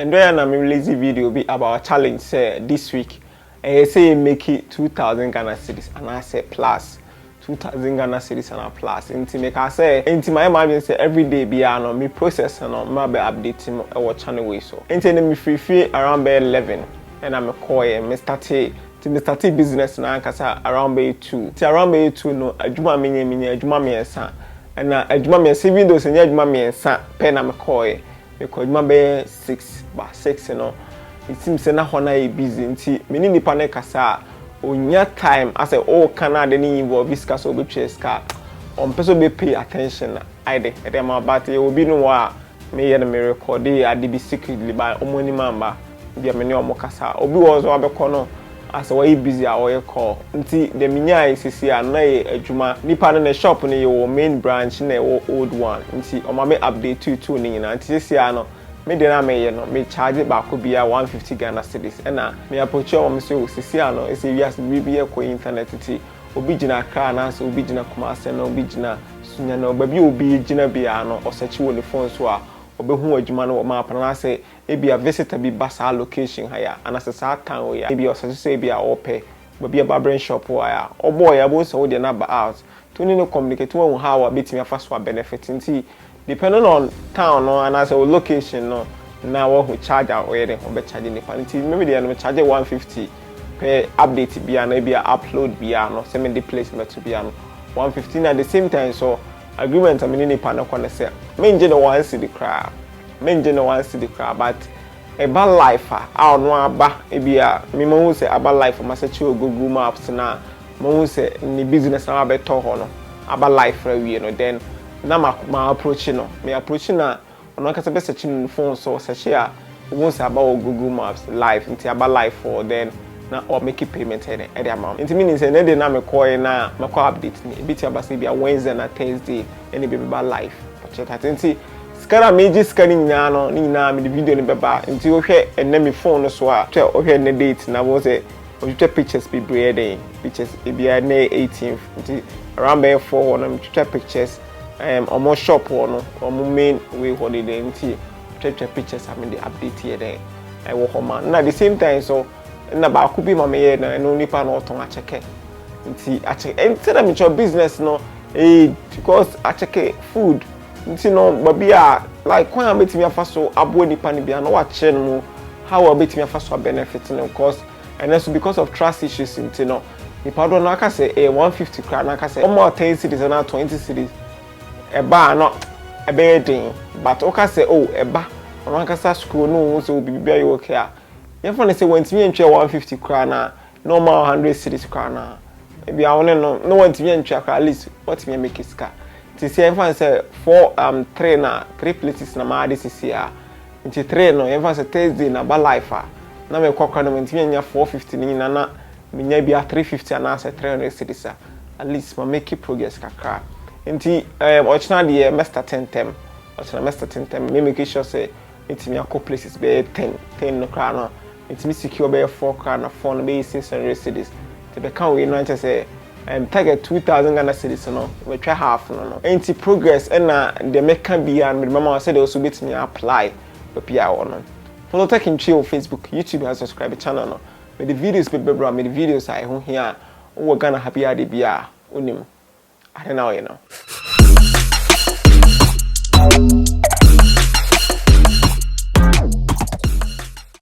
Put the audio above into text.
And then I'm releasing video be about a challenge say this week. And I say make it 2,000 Ghana cedis and I say plus 2,000 Ghana cedis and a plus. Inti make I say inti my mind say every day be no me process no ma be updating our channel way so. Inti me free around by 11 and I'm a call me start business na kasa around by 2. Ti around by 2 no adwuma me adwuma me ensa. And adwuma me even though say adwuma me ensa pe na me call because adwuma be 6 ba 6 you know. It seems na hona e busy nti meni nipa ne kasa onya time as a all Canada ni involve viska so be cheska on person be pay attention ide e dem about e obi no wa me ye na me record e ade be secretly by omoni mamba bia me ne omo kasa obi wo so abekọ no as a way busy a oye call nti de minya isisi ana e adwuma nipa no ne shop ne ye main branch na e old one nti o ma me update tu ni nyina nti sisi ano me dey na me no me charge back ko bia 150 Ghana cedis na me approach am so sisi ano e say wias bibia ko internet ti obi gina kra na so obi gina Kumase na obi gina sunya na obi gina bia no o search wo ne phone so a obi hu adwuma no map na say e bia visitor bi basa location ha ya ana sa town ya e bia o search say bia ope bia barbering shop wa ya o boy ya bo so wo dey na ba out to ni no communicate wo how betimi afa so benefit nti depending on town no and as a location no now who charge out where they be charging the penalty maybe they are charge 150 per update bia na bia upload bia no send the placement to bia no 115 at the same time so agreement I mean ni panel kon say menje no one cedi cra but a bad life ah no aba e bia me mo say aba life ma say Google Maps na mo say ni business na be to ho no aba life ra wie no then na ma approach no me approach na ono kasa be searching phone so search ya won say about Google Maps live into about live for then na or make payment any amount it means say na dey na me call na me call update ni bit abase bia Wednesday na Thursday any be about live check that nti skara meji skani nya no ni na me video ni beba nti wo hwe enne me phone no so a tell wo hwe ne date na wo say wo take pictures be bread pictures e bia na 18th nti around by 4 na me take pictures almost shop no main way holiday nti take pictures I mean the update here there I work on man na the same time so na ba ku bi ma me here na no nipa no ton a check nti a check instead of your business no because I check food nti no babia like when am betimi afa so abo nipa ni bia no wa che no how am betimi afa so benefit no because and also because of trust issues nti no nipa do no aka say 150 kra na aka say almost 10 cedis na 20 cedis eba no ebe din but oka say oh eba on kasa school no so bibia you okay a you for say when me ntwe 150 kra na normal 100 cedis kra na bia won no want me ntwe kra at least what me make iska ti say you say 3 places na ma this year nti 3 no you say Thursday na ba life na me kwakwa no me nya 450 ni na me nya bia 350 na say 300 cedis at least ma make progress kakra nti ochina de master 10 tem ochina master 10 tem me make sure say itimi akọ places be 10 no kra no itimi secure be 4 kra na phone be 600 cedis te be kan we no ante say target 2,000 Ghana cedis no we try half no nti progress na the make can be and remember say they also betimi apply for pia no follow tech in chill Facebook YouTube and subscribe the channel no me the videos be bra me the videos I ho here o Ghana happy ade bia onim I don't know, you know.